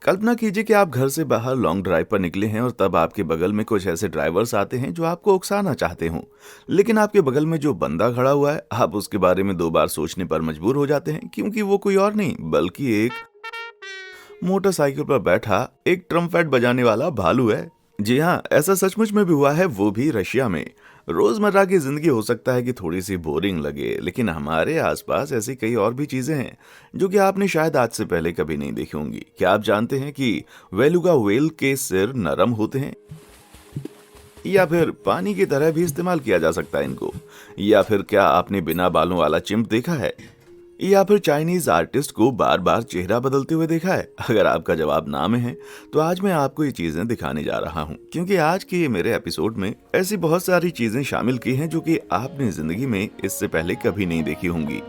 कल्पना कीजिए कि आप घर से बाहर लॉन्ग ड्राइव पर निकले हैं और तब आपके बगल में कुछ ऐसे ड्राइवर्स आते हैं जो आपको उकसाना चाहते हों। लेकिन आपके बगल में जो बंदा खड़ा हुआ है, आप उसके बारे में 2 बार सोचने पर मजबूर हो जाते हैं, क्योंकि वो कोई और नहीं बल्कि एक मोटरसाइकिल पर बैठा एक ट्रम्पेट बजाने वाला भालू है। जी हाँ, ऐसा सचमुच में भी हुआ है, वो भी रशिया में। रोजमर्रा की जिंदगी हो सकता है कि थोड़ी सी बोरिंग लगे, लेकिन हमारे आसपास ऐसी कई और भी चीजें हैं जो कि आपने शायद आज से पहले कभी नहीं देखी होंगी। क्या आप जानते हैं कि वेलुगा व्हेल के सिर नरम होते हैं, या फिर पानी की तरह भी इस्तेमाल किया जा सकता है इनको? या फिर क्या आपने बिना बालों वाला चिंप देखा है? या फिर चाइनीज आर्टिस्ट को बार बार चेहरा बदलते हुए देखा है? अगर आपका जवाब ना में है, तो आज मैं आपको ये चीजें दिखाने जा रहा हूँ, क्योंकि आज के ये मेरे एपिसोड में ऐसी बहुत सारी चीजें शामिल की हैं जो कि आपने जिंदगी में इससे पहले कभी नहीं देखी होंगी।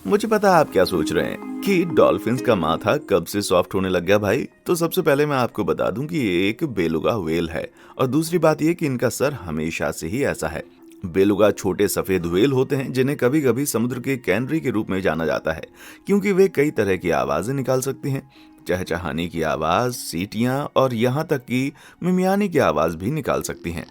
मुझे पता है आप क्या सोच रहे हैं कि डॉल्फिन्स का माथा कब से सॉफ्ट होने लग गया भाई। तो सबसे पहले मैं आपको बता दूं कि ये एक बेलुगा व्हेल है, और दूसरी बात ये कि इनका सर हमेशा से ही ऐसा है। बेलुगा छोटे सफेद व्हेल होते हैं जिन्हें कभी कभी समुद्र के कैनरी के रूप में जाना जाता है, क्योंकि वे कई तरह की आवाजें निकाल सकती हैं। चहचहाने की आवाज, सीटियां और यहाँ तक कि मिमियाने की आवाज भी निकाल सकती हैं।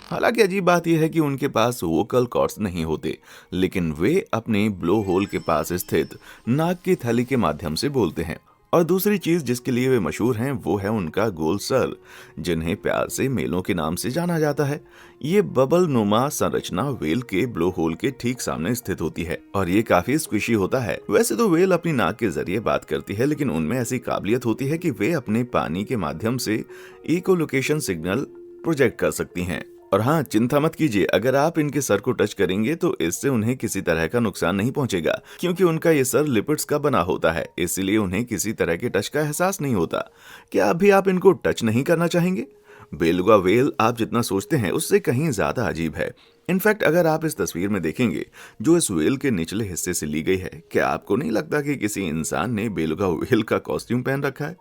हालांकि अजीब बात यह है कि उनके पास वोकल कॉर्ड्स नहीं होते, लेकिन वे अपने ब्लो होल के पास स्थित नाक की थैली के माध्यम से बोलते हैं। और दूसरी चीज जिसके लिए वे मशहूर हैं वो है उनका गोल सर, जिन्हें प्यार से मेलों के नाम से जाना जाता है। ये बबल नुमा संरचना वेल के ब्लो होल के ठीक सामने स्थित होती है, और ये काफी स्क्विशी होता है। वैसे तो वेल अपनी नाक के जरिए बात करती है, लेकिन उनमें ऐसी काबिलियत होती है कि वे अपने पानी के माध्यम से इकोलोकेशन सिग्नल प्रोजेक्ट कर सकती हैं। और हाँ, चिंता मत कीजिए, अगर आप इनके सर को टच करेंगे तो इससे उन्हें किसी तरह का नुकसान नहीं पहुंचेगा, क्योंकि उनका ये सर लिपिड्स का बना होता है, इसलिए उन्हें किसी तरह के टच का एहसास नहीं होता। क्या अभी आप इनको टच नहीं करना चाहेंगे? बेलुगा व्हेल आप जितना सोचते हैं उससे कहीं ज्यादा अजीब है। इनफैक्ट अगर आप इस तस्वीर में देखेंगे जो इस व्हेल के निचले हिस्से से ली गई है, क्या आपको नहीं लगता कि किसी इंसान ने बेलुगा व्हेल का कॉस्ट्यूम पहन रखा है?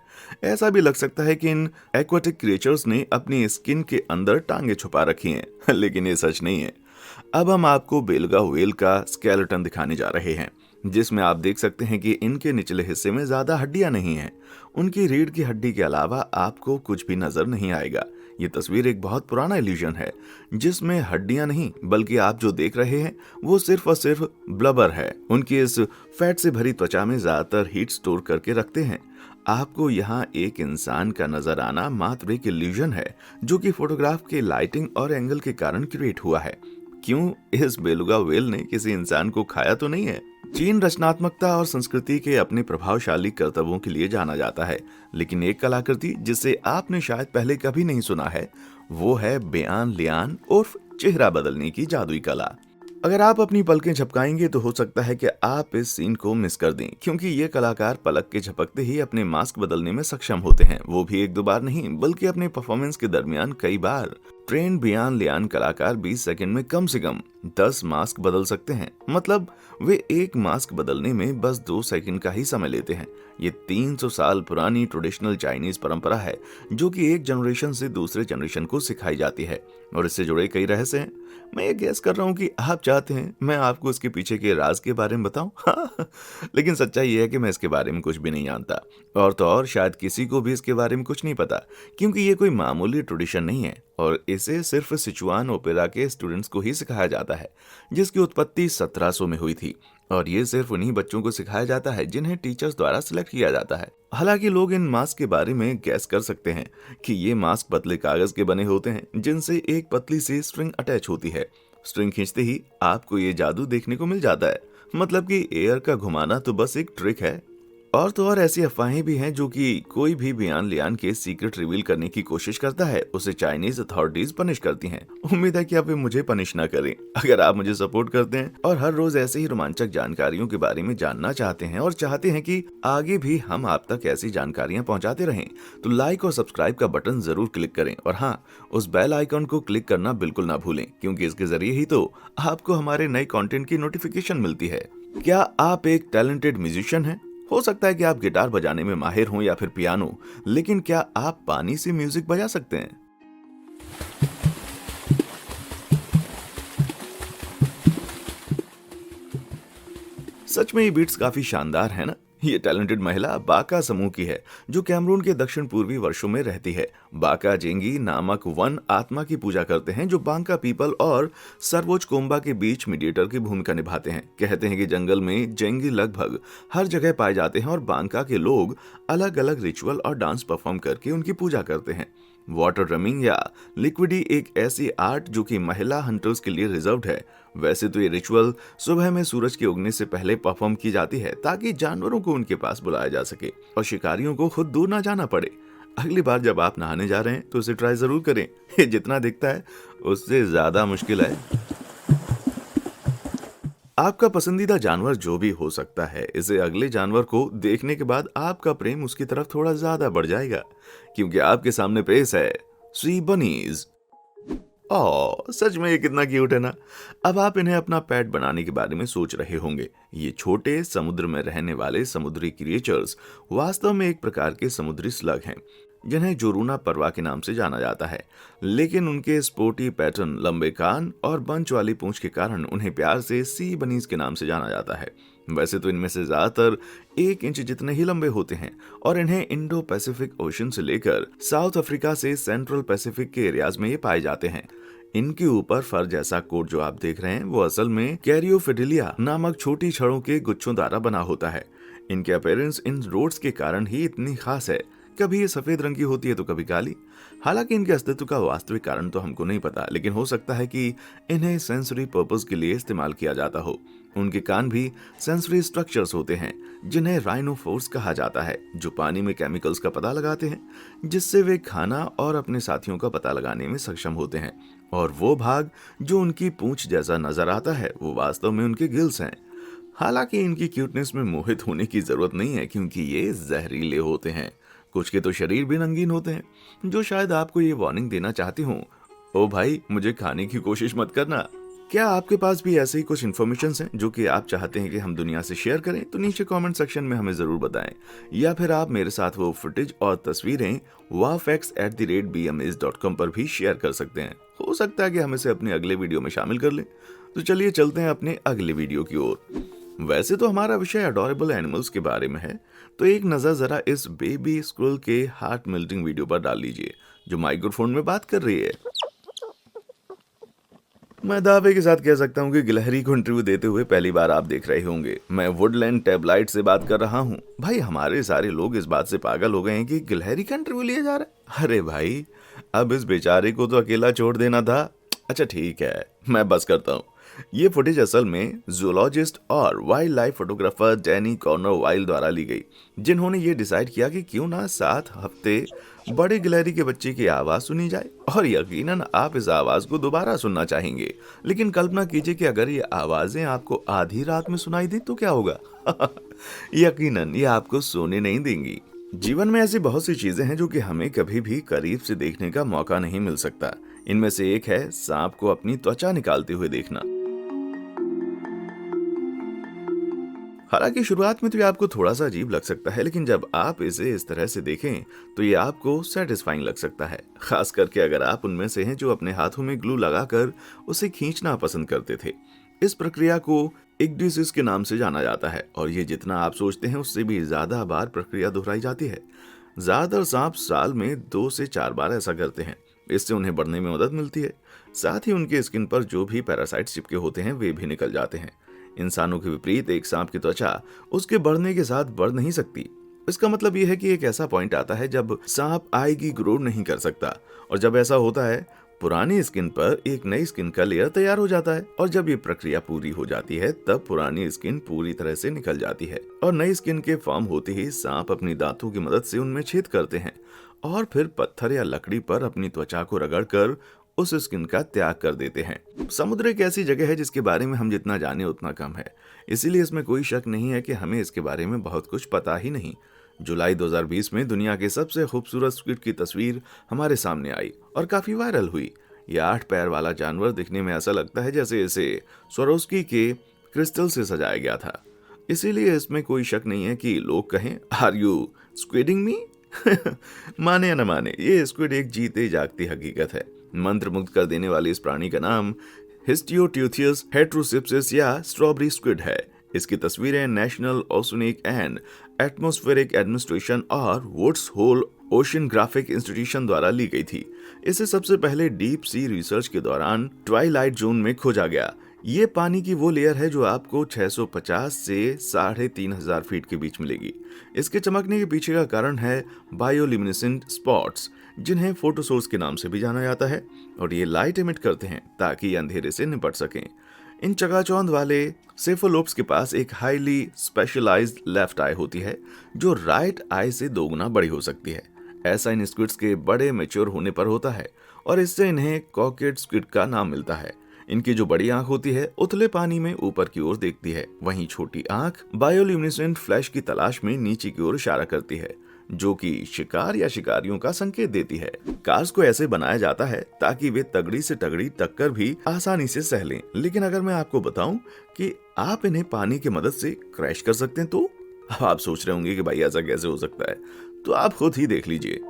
ऐसा भी लग सकता है कि इन एक्वाटिक क्रिएचर्स ने अपनी स्किन के अंदर टांगे छुपा रखी हैं लेकिन ये सच नहीं है। अब हम आपको बेलुगा व्हेल का स्केलेटन दिखाने जा रहे हैं, जिसमें आप देख सकते हैं कि इनके निचले हिस्से में ज्यादा हड्डियां नहीं हैं। उनकी रीढ़ की हड्डी के अलावा आपको कुछ भी नजर नहीं आएगा। ये तस्वीर एक बहुत पुराना इल्यूजन है, जिसमें हड्डियां नहीं बल्कि आप जो देख रहे हैं वो सिर्फ और सिर्फ ब्लबर है। उनकी इस फैट से भरी त्वचा में ज्यादातर हीट स्टोर करके रखते हैं। आपको यहाँ एक इंसान का नजर आना मात्र एक इल्यूजन है, जो कि फोटोग्राफ के लाइटिंग और एंगल के कारण क्रिएट हुआ है। क्यों इस बेलुगा व्हेल ने किसी इंसान को खाया तो नहीं है? चीन रचनात्मकता और संस्कृति के अपने प्रभावशाली करतबों के लिए जाना जाता है, लेकिन एक कलाकृति जिसे आपने शायद पहले कभी नहीं सुना है वो है बियान लियान उर्फ चेहरा बदलने की जादुई कला। अगर आप अपनी पलकें झपकाएंगे तो हो सकता है कि आप इस सीन को मिस कर दें, क्योंकि ये कलाकार पलक के झपकते ही अपने मास्क बदलने में सक्षम होते हैं, वो भी 1-2 बार नहीं बल्कि अपने परफॉर्मेंस के दरमियान कई बार। ट्रेन बियान लियान कलाकार 20 सेकंड में कम से कम 10 मास्क बदल सकते हैं। मतलब वे एक मास्क बदलने में बस 2 सेकंड का ही समय लेते हैं। ये 300 साल पुरानी ट्रेडिशनल चाइनीज परंपरा है, जो कि एक जनरेशन से दूसरे जनरेशन को सिखाई जाती है, और इससे जुड़े कई रहस्य हैं। मैं ये गेस कर रहा हूँ कि आप चाहते हैं मैं आपको इसके पीछे के राज के बारे में बताऊं लेकिन सच्चाई ये है कि मैं इसके बारे में कुछ भी नहीं जानता, और तो और शायद किसी को भी इसके बारे में कुछ नहीं पता, क्योंकि ये कोई मामूली ट्रेडिशन नहीं है और इसे सिर्फ सिचुआन ओपेरा के स्टूडेंट्स को ही सिखाया जाता है, जिसकी उत्पत्ति 1700 में हुई थी। और ये सिर्फ उन्हीं बच्चों को सिखाया जाता है जिन्हें टीचर्स द्वारा सिलेक्ट किया जाता है। हालांकि लोग इन मास्क के बारे में गैस कर सकते हैं कि ये मास्क पतले कागज के बने होते हैं, जिनसे एक पतली सी स्ट्रिंग अटैच होती है। स्ट्रिंग खींचते ही आपको ये जादू देखने को मिल जाता है। मतलब कि एयर का घुमाना तो बस एक ट्रिक है। और तो और ऐसी अफवाहें भी हैं जो कि कोई भी बियान लियान के सीक्रेट रिवील करने की कोशिश करता है उसे चाइनीज अथॉरिटीज पनिश करती हैं। उम्मीद है कि आप मुझे पनिश ना करें। अगर आप मुझे सपोर्ट करते हैं और हर रोज ऐसे ही रोमांचक जानकारियों के बारे में जानना चाहते हैं और चाहते हैं कि आगे भी हम आप तक ऐसी जानकारियां पहुंचाते रहें, तो लाइक और सब्सक्राइब का बटन जरूर क्लिक करें, और हाँ, उस बेल आइकन को क्लिक करना बिल्कुल ना भूलें, क्योंकि इसके जरिए ही तो आपको हमारे नए कंटेंट की नोटिफिकेशन मिलती है। क्या आप एक टैलेंटेड म्यूजिशियन हैं? हो सकता है कि आप गिटार बजाने में माहिर हों या फिर पियानो, लेकिन क्या आप पानी से म्यूजिक बजा सकते हैं? सच में ये बीट्स काफी शानदार है ना। ये टैलेंटेड महिला बाका समूह की है, जो कैमरून के दक्षिण पूर्वी वर्षों में रहती है। बाका जेंगी नामक वन आत्मा की पूजा करते हैं, जो बांका पीपल और सर्वोच्च कोम्बा के बीच मीडिएटर की भूमिका निभाते हैं। कहते हैं कि जंगल में जेंगी लगभग हर जगह पाए जाते हैं और बांका के लोग अलग अलग रिचुअल और डांस परफॉर्म करके उनकी पूजा करते हैं। वाटर ड्रमिंग या लिक्विडी एक ऐसी आर्ट जो कि महिला हंटर्स के लिए रिजर्व्ड है। वैसे तो ये रिचुअल सुबह में सूरज के उगने से पहले परफॉर्म की जाती है, ताकि जानवरों को उनके पास बुलाया जा सके और शिकारियों को खुद दूर ना जाना पड़े। अगली बार जब आप नहाने जा रहे हैं तो इसे ट्राई जरूर करें। ये जितना दिखता है उससे ज्यादा मुश्किल है। आपका पसंदीदा जानवर जो भी हो सकता है, इसे अगले जानवर को देखने के बाद आपका प्रेम उसकी तरफ थोड़ा ज्यादा बढ़ जाएगा, क्योंकि आपके सामने पेश है सी बनीज। ओह, सच में ये कितना क्यूट है ना। अब आप इन्हें अपना पेट बनाने के बारे में सोच रहे होंगे। ये छोटे समुद्र में रहने वाले समुद्री क्रिएचर्स वास्तव में एक प्रकार के समुद्री स्लग हैं, जिन्हें जोरूना परवा के नाम से जाना जाता है। लेकिन उनके स्पोर्टी पैटर्न, लंबे कान और बंच वाली पूंछ के कारण उन्हें प्यार से सी बनीज के नाम से जाना जाता है। वैसे तो इनमें से ज्यादातर 1 इंच जितने ही लंबे होते हैं और इन्हें इंडो पैसिफिक ओशन से लेकर साउथ अफ्रीका से सेंट्रल पैसिफिक के एरियाज में ये पाए जाते हैं। इनके ऊपर फर जैसा कोट जो आप देख रहे हैं वो असल में कैरियोफिडिलिया नामक छोटी छड़ों के गुच्छों द्वारा बना होता है। इनके अपीयरेंस इन रोड्स के कारण ही इतनी खास है। कभी ये सफेद रंग की होती है तो कभी काली। हालांकि इनके अस्तित्व का वास्तविक कारण तो हमको नहीं पता, लेकिन हो सकता है कि इन्हें सेंसरी पर्पस के लिए इस्तेमाल किया जाता हो। उनके कान भी सेंसरी स्ट्रक्चर्स होते हैं, जिन्हें राइनोफोर्स कहा जाता है, जो पानी में केमिकल्स का पता लगाते हैं, जिससे वे खाना और अपने साथियों का पता लगाने में सक्षम होते हैं। और वो भाग जो उनकी पूंछ जैसा नजर आता है वो वास्तव में उनके गिल्स हैं। हालांकि इनकी क्यूटनेस में मोहित होने की जरूरत नहीं है, क्योंकि ये जहरीले होते हैं। कुछ के तो शरीर भी रंगीन होते हैं, जो शायद आपको ये वार्निंग देना चाहती हूँ, ओ भाई मुझे खाने की कोशिश मत करना। क्या आपके पास भी ऐसे ही कुछ इन्फॉर्मेशन हैं जो कि आप चाहते हैं कि हम दुनिया से शेयर करें? तो नीचे कमेंट सेक्शन में हमें जरूर बताएं, या फिर आप मेरे साथ वो फुटेज और तस्वीरें wafx@bms.com पर भी शेयर कर सकते हैं। हो सकता है कि हम इसे अपने अगले वीडियो में शामिल कर लें। तो चलिए चलते हैं अपने अगले वीडियो की ओर। वैसे तो हमारा विषय अडोरेबल एनिमल्स के बारे में है, तो एक नजर जरा इस बेबी स्क्विरल के हार्ट मेल्टिंग वीडियो पर डाल लीजिए, जो माइक्रोफोन में बात कर रही है। मैं दावे के साथ कह सकता हूँ कि गिलहरी को इंटरव्यू देते हुए पहली बार आप देख रहे होंगे। मैं वुडलैंड टैबलाइट से बात कर रहा हूँ। भाई हमारे सारे लोग इस बात से पागल हो गए हैं कि गिलहरी का इंटरव्यू लिया जा रहा है। अरे भाई, अब इस बेचारे को तो अकेला छोड़ देना था। अच्छा ठीक है, मैं बस करता हूँ। ये फुटेज असल में जूलॉजिस्ट और wild life photographer Danny corner wild द्वारा ली गई, जिन्होंने ये डिसाइड किया कि क्यों ना 7 हफ्ते बड़े गिलहरी के बच्चे की आवाज सुनी जाए। और यकीनन आप इस आवाज को दोबारा सुनना चाहेंगे। लेकिन कल्पना कीजिए कि अगर ये आवाजें आपको आधी रात में सुनाई दी तो क्या होगा? यकीनन ये आपको सोने नहीं देंगी। जीवन में ऐसी बहुत सी चीजें हैं जो कि हमें कभी भी करीब से देखने का मौका नहीं मिल सकता। इनमें से एक है सांप को अपनी त्वचा निकालते हुए देखना। हालांकि शुरुआत में तो ये आपको थोड़ा सा अजीब लग सकता है, लेकिन जब आप इसे इस तरह से देखें तो ये आपको सेटिस्फाइंग लग सकता है। खास करके अगर आप उनमें से हैं जो अपने हाथों में ग्लू लगाकर उसे खींचना पसंद करते थे। इस प्रक्रिया को इक्डिसिस के नाम से जाना जाता है, और ये जितना आप सोचते हैं उससे भी ज्यादा बार प्रक्रिया दोहराई जाती है। ज्यादातर सांप साल में 2 से 4 बार ऐसा करते हैं। इससे उन्हें बढ़ने में मदद मिलती है। साथ ही उनके स्किन पर जो भी पैरासाइट्स चिपके होते हैं वे भी निकल जाते हैं। इंसानों के विपरीत एक सांप की त्वचा उसके बढ़ने के साथ बढ़ नहीं सकती। इसका मतलब यह है कि एक ऐसा पॉइंट आता है जब सांप आएगी ग्रो नहीं कर सकता, और जब ऐसा होता है पुरानी स्किन पर एक नई स्किन का लेयर तैयार हो जाता है, और जब ये प्रक्रिया पूरी हो जाती है तब पुरानी स्किन पूरी तरह से निकल जाती है, और नई स्किन के फॉर्म होते ही सांप अपनी दांतों की मदद से उनमें छेद करते हैं और फिर पत्थर या लकड़ी पर अपनी त्वचा को रगड़कर उस स्किन का त्याग कर देते हैं। समुद्र एक ऐसी जगह है जिसके बारे में हम जितना जाने उतना कम है, इसीलिए इसमें कोई शक नहीं है कि हमें इसके बारे में बहुत कुछ पता ही नहीं। जुलाई 2020 में दुनिया के सबसे खूबसूरत स्क्विड की तस्वीर हमारे सामने आई और काफी वायरल हुई। यह 8 पैर वाला जानवर दिखने में ऐसा लगता है जैसे इसे स्वरोस्की के क्रिस्टल से सजाया गया था। इसीलिए इसमें कोई शक नहीं है कि लोग कहें, आर यू स्क्विडिंग मी? माने या न माने, ये स्क्विड एक जीते जागती हकीकत है। मंत्र मुग्ध कर देने वाले इस प्राणी का नाम हिस्टियोट्यूथियस हेट्रोसिप्सिस या स्ट्रॉबेरी स्क्विड है। इसकी तस्वीरें national oceanic and atmospheric administration और वुड्स होल ओशियनग्राफिक इंस्टीट्यूशन द्वारा ली गई थी। इसे सबसे पहले डीप सी रिसर्च के दौरान ट्वाइलाइट जोन में खोजा गया। ये पानी की वो लेयर है जो आपको 650 से 3500 फीट के बीच मिलेगी। इसके चमकने के पीछे का कारण है बायोल्यूमिनेसेंट स्पॉट्स, जिन्हें फोटोसोर्स के नाम से भी जाना जाता है, और ये लाइट एमिट करते हैं ताकि ये अंधेरे से निपट सकें। इन चकाचौंध वाले सेफलोप्स के पास एक हाईली स्पेशलाइज्ड लेफ्ट आई होती है जो राइट आई से 2 गुना बड़ी हो सकती है। ऐसा इन स्क्विड्स के बड़े मैच्योर होने पर होता है और इससे इन्हें कॉकेड स्क्विड का नाम मिलता है। इनकी जो बड़ी आंख होती है उथले पानी में ऊपर की ओर देखती है, वहीं छोटी आंख बायोल्यूमिनेसेंट फ्लैश की तलाश में नीचे की ओर इशारा करती है, जो कि शिकार या शिकारियों का संकेत देती है। कार्स को ऐसे बनाया जाता है ताकि वे तगड़ी से तगड़ी टक्कर भी आसानी से सह लें। लेकिन अगर मैं आपको बताऊं कि आप इन्हें पानी की मदद से क्रैश कर सकते हैं तो अब आप सोच रहे होंगे कि भाई ऐसा कैसे हो सकता है, तो आप खुद ही देख लीजिए।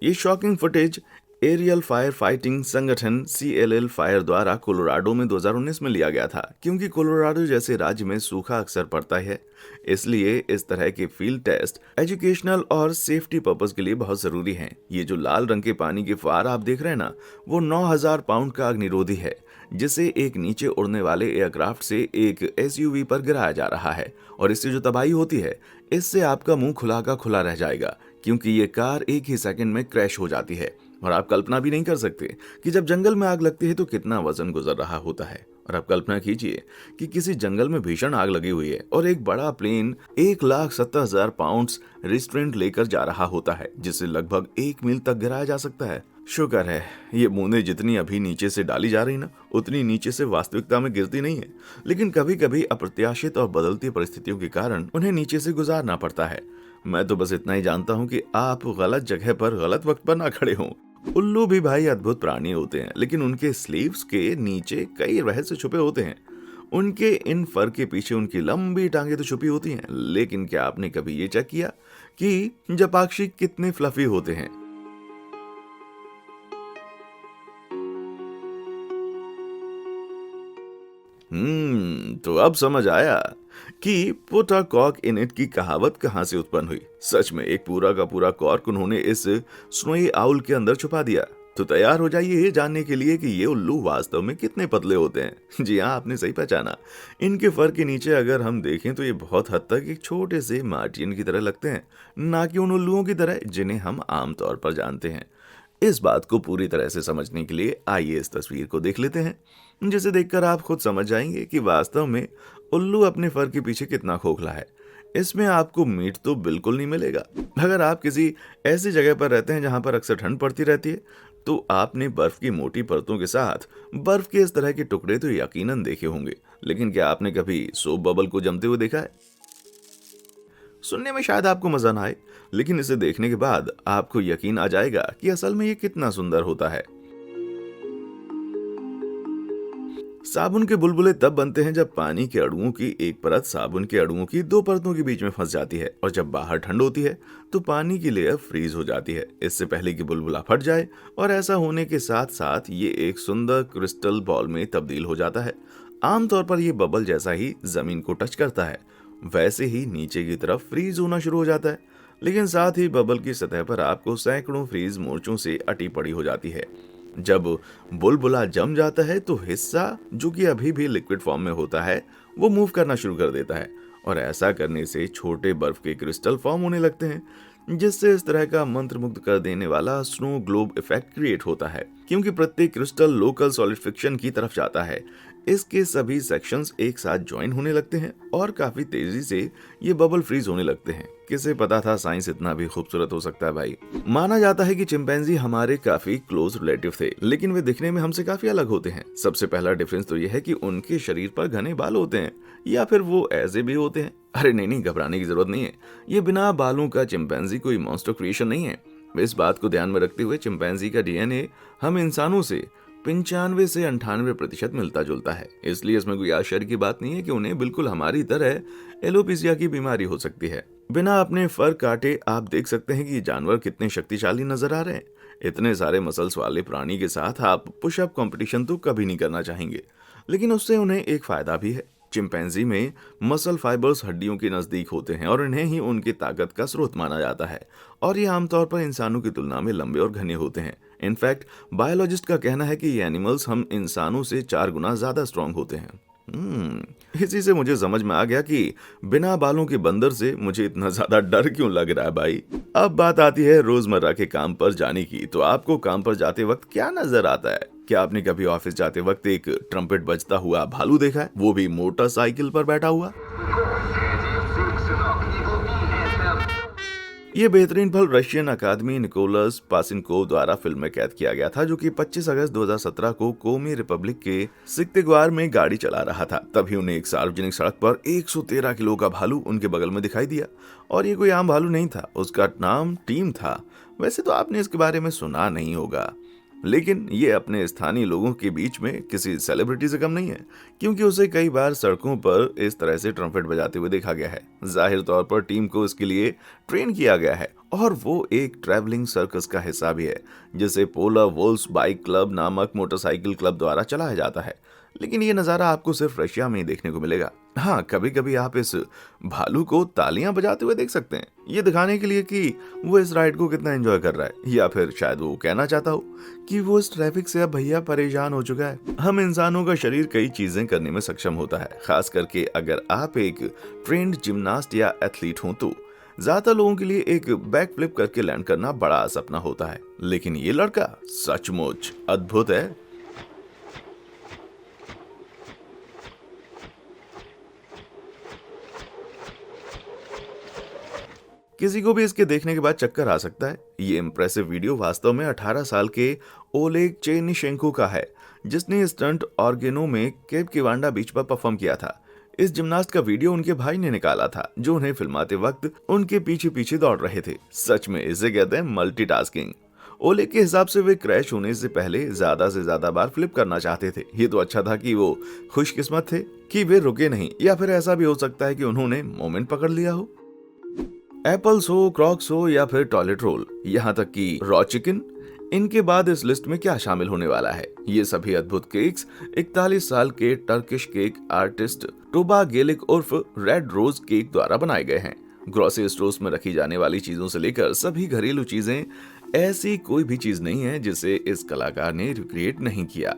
ये shocking footage aerial fire fighting संगठन CLL फायर द्वारा कोलोराडो में 2019 में लिया गया था। क्योंकि कोलोराडो जैसे राज्य में सूखा अक्सर पड़ता है, इसलिए इस तरह के फील्ड टेस्ट एजुकेशनल और सेफ्टी पर्पस के लिए बहुत जरूरी हैं। ये जो लाल रंग के पानी के फुहार आप देख रहे हैं ना, वो 9000 पाउंड का अग्निरोधी है, जिसे एक नीचे उड़ने वाले एयरक्राफ्ट से एक SUV पर गिराया जा रहा है। और इससे जो तबाही होती है, इससे आपका मुंह खुला का खुला रह जाएगा, क्योंकि ये कार एक ही सेकंड में क्रैश हो जाती है। और आप कल्पना भी नहीं कर सकते कि जब जंगल में आग लगती है तो कितना वजन गुजर रहा होता है। और आप कल्पना कीजिए कि किसी जंगल में भीषण आग लगी हुई है और एक बड़ा प्लेन 1,70,000 पाउंड्स रिस्ट्रेंट लेकर जा रहा होता है, जिसे लगभग 1 मील तक गिराया जा सकता है। शुक्र है ये बूंदें जितनी अभी नीचे से डाली जा रही ना, उतनी नीचे से वास्तविकता में गिरती नहीं है, लेकिन कभी कभी अप्रत्याशित और बदलती परिस्थितियों के कारण उन्हें नीचे से गुजारना पड़ता है। मैं तो बस इतना ही जानता हूँ कि आप गलत जगह पर गलत वक्त पर ना खड़े हों। उल्लू भी भाई अद्भुत प्राणी होते हैं, लेकिन उनके स्लीव्स के नीचे कई रहस्य छुपे होते हैं। उनके इन फर के पीछे उनकी लंबी टांगे तो छुपी होती हैं, लेकिन क्या आपने कभी ये चेक किया कि जपाक्षी कितने फ्लफी होते हैं? तो अब समझ आया कि पुट अ कॉक इन इट की कहावत कहां से उत्पन्न हुई। सच में एक पूरा का पूरा कॉर्क उन्होंने इस स्नोई आउल के अंदर छुपा दिया। तो तैयार हो जाइए ये जानने के लिए कि ये उल्लू वास्तव में कितने पतले होते हैं। जी हाँ, आपने सही पहचाना। इनके फर के नीचे अगर हम देखें तो ये बहुत हद तक एक छोटे से मार्टियन की तरह लगते हैं, ना कि उन उल्लुओं की तरह जिन्हें हम आमतौर पर जानते हैं। इस बात को पूरी तरह से समझने के लिए आइए इस तस्वीर को देख लेते हैं, जिसे देखकर आप खुद समझ जाएंगे कि वास्तव में उल्लू अपने फर के पीछे कितना खोखला है। इसमें आपको मीट तो बिल्कुल नहीं मिलेगा। अगर आप किसी ऐसी जगह पर रहते हैं जहां पर अक्सर ठंड पड़ती रहती है, तो आपने बर्फ की मोटी परतों के साथ बर्फ के इस तरह के टुकड़े तो यकीनन देखे होंगे। लेकिन क्या आपने कभी सोप बबल को जमते हुए देखा है? सुनने में शायद आपको मजा ना आए, लेकिन इसे देखने के बाद आपको यकीन आ जाएगा कि असल में ये कितना सुंदर होता है। साबुन के बुलबुले तब बनते हैं जब पानी के अणुओं की एक परत साबुन के अणुओं की 2 परतों के बीच में फंस जाती है, और जब बाहर ठंड होती है तो पानी की लेयर फ्रीज हो जाती है, इससे पहले कि बुलबुला फट जाए। और ऐसा होने के साथ साथ ये एक सुंदर क्रिस्टल बॉल में तब्दील हो जाता है। आमतौर पर ये बबल जैसा ही जमीन को टच करता है, वैसे ही नीचे की तरफ फ्रीज होना शुरू हो जाता है। लेकिन साथ ही बबल की सतह पर आपको सैकड़ों फ्रीज मोर्चों से अटी पड़ी हो जाती है। जब बुलबुला जम जाता है तो हिस्सा जो कि अभी भी लिक्विड फॉर्म में होता है वो मूव करना शुरू कर देता है, और ऐसा करने से छोटे बर्फ के क्रिस्टल फॉर्म होने लगते हैं, जिससे इस तरह का मंत्रमुग्ध कर देने वाला स्नो ग्लोब इफेक्ट क्रिएट होता है। क्योंकि प्रत्येक क्रिस्टल लोकल सॉलिडिफिकेशन की तरफ जाता है, इसके सभी सेक्शंस एक साथ ज्वाइन होने लगते हैं और काफी तेजी से ये बबल फ्रीज होने लगते हैं। किसे पता था साइंस इतना भी खूबसूरत हो सकता है भाई। माना जाता है कि चिंपैंजी हमारे काफी क्लोज रिलेटिव थे, लेकिन वे दिखने में हमसे काफी अलग होते हैं। सबसे पहला डिफरेंस तो यह है कि उनके शरीर पर घने बाल होते हैं, या फिर वो ऐसे भी होते हैं। अरे नहीं, घबराने की जरूरत नहीं है। ये बिना बालों का चिंपैंजी कोई मॉन्स्टर क्रिएशन नहीं है। इस बात को ध्यान में रखते हुए चिंपैंजी का DNA हम इंसानों से 95 से 98% मिलता जुलता है। इसलिए इसमें कोई आश्चर्य की बात नहीं है कि उन्हें बिल्कुल हमारी तरह एलोपेसिया की बीमारी हो सकती है। बिना अपने फर काटे आप देख सकते हैं कि जानवर कितने शक्तिशाली नजर आ रहे हैं। इतने सारे मसल्स वाले प्राणी के साथ आप पुशअप कंपटीशन तो कभी नहीं करना चाहेंगे, लेकिन उससे उन्हें एक फायदा भी है। चिंपैंजी में मसल फाइबर्स हड्डियों के नजदीक होते हैं और इन्हें ही उनकी ताकत का स्रोत माना जाता है, और ये आमतौर पर इंसानों की तुलना में लंबे और घने होते हैं। इनफैक्ट बायोलॉजिस्ट का कहना है कि ये एनिमल्स हम इंसानों से 4 गुना ज्यादा स्ट्रांग होते हैं। इसी से मुझे समझ में आ गया कि बिना बालों के बंदर से मुझे इतना ज्यादा डर क्यों लग रहा है भाई। अब बात आती है रोजमर्रा के काम पर जाने की। तो आपको काम पर जाते वक्त क्या नजर आता है? क्या आपने कभी ऑफिस जाते वक्त एक ट्रम्पेट बजता हुआ भालू देखा है, वो भी मोटरसाइकिल पर बैठा हुआ? ये बेहतरीन पल रशियन अकादमी निकोलस पासिनकोव द्वारा फिल्म में कैद किया गया था, जो कि 25 अगस्त 2017 को कोमी रिपब्लिक के सिक्तेग्वार में गाड़ी चला रहा था। तभी उन्हें एक सार्वजनिक सड़क पर 113 किलो का भालू उनके बगल में दिखाई दिया। और ये कोई आम भालू नहीं था, उसका नाम टीम था। वैसे तो आपने इसके बारे में सुना नहीं होगा, लेकिन ये अपने स्थानीय लोगों के बीच में किसी सेलिब्रिटी से कम नहीं है, क्योंकि उसे कई बार सड़कों पर इस तरह से ट्रम्पेट बजाते हुए देखा गया है। जाहिर तौर पर टीम को इसके लिए ट्रेन किया गया है, और वो एक ट्रैवलिंग सर्कस का हिस्सा भी है, जिसे पोलर वोल्स बाइक क्लब नामक मोटरसाइकिल क्लब द्वारा चलाया जाता है। लेकिन ये नज़ारा आपको सिर्फ रशिया में ही देखने को मिलेगा। हाँ, कभी कभी आप इस भालू को तालियां बजाते हुए देख सकते हैं, ये दिखाने के लिए कि वो इस राइड को कितना एंजॉय कर रहा है, या फिर शायद वो कहना चाहता हो कि वो इस ट्रैफिक से अब भैया परेशान हो चुका है। हम इंसानों का शरीर कई चीजें करने में सक्षम होता है, खास करके अगर आप एक ट्रेंड जिम्नास्ट या एथलीट हो तो। ज्यादातर लोगों के लिए एक बैक फ्लिप करके लैंड करना बड़ा सपना होता है, लेकिन ये लड़का सचमुच अद्भुत है। किसी को भी इसके देखने के बाद चक्कर आ सकता है। ये इम्प्रेसिव वीडियो वास्तव में 18 साल के ओलेग चेनिशेंको का है, जिसने स्टंट ऑर्गेनो में केप किवांडा बीच पर परफॉर्म किया था। इस जिम्नास्ट का वीडियो उनके भाई ने निकाला था, जो उन्हें फिल्माते वक्त उनके पीछे पीछे दौड़ रहे थे। सच में इसे कहते हैं मल्टीटास्किंग। ओले के हिसाब से वे क्रैश होने से पहले ज्यादा से ज्यादा बार फ्लिप करना चाहते थे। ये तो अच्छा था कि वो खुशकिस्मत थे कि वे रुके नहीं, या फिर ऐसा भी हो सकता है कि उन्होंने मोमेंट पकड़ लिया हो। एप्पल्स हो, क्रॉक्स हो, या फिर टॉयलेट रोल, यहाँ तक कि रॉ चिकन, इनके बाद इस लिस्ट में क्या शामिल होने वाला है? ये सभी अद्भुत केक्स 41 साल के Turkish cake artist Toba Gelik उर्फ रेड रोज केक द्वारा बनाए गए हैं। ग्रोसरी स्टोर्स में रखी जाने वाली चीजों से लेकर सभी घरेलू चीजें, ऐसी कोई भी चीज नहीं है जिसे इस कलाकार ने रिक्रिएट नहीं किया।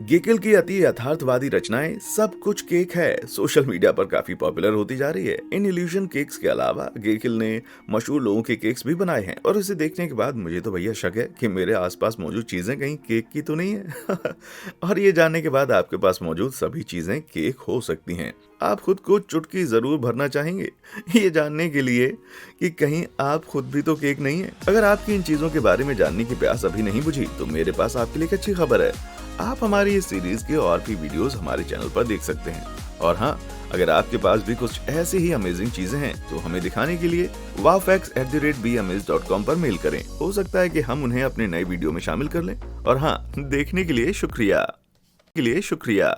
गेकिल की अति यथार्थवादी रचनाएं सब कुछ केक है सोशल मीडिया पर काफी पॉपुलर होती जा रही है। इन इल्यूशन केक्स के अलावा गेकिल ने मशहूर लोगों के केक्स भी बनाए हैं, और इसे देखने के बाद मुझे तो भैया शक है कि मेरे आसपास मौजूद चीजें कहीं केक की तो नहीं है। और ये जानने के बाद आपके पास मौजूद सभी चीजें केक हो सकती हैं। आप खुद को चुटकी जरूर भरना चाहेंगे ये जानने के लिए कि कहीं आप खुद भी तो केक नहीं है। अगर आपकी इन चीजों के बारे में जानने की प्यास अभी नहीं बुझी तो मेरे पास आपके लिए एक अच्छी खबर है। आप हमारी इस सीरीज के और भी वीडियोस हमारे चैनल पर देख सकते हैं। और हाँ, अगर आपके पास भी कुछ ऐसी ही अमेजिंग चीजें हैं तो हमें दिखाने के लिए wowfacts@beamazed.com पर मेल करें। हो सकता है कि हम उन्हें अपने नए वीडियो में शामिल कर लें। और हाँ, देखने के लिए शुक्रिया।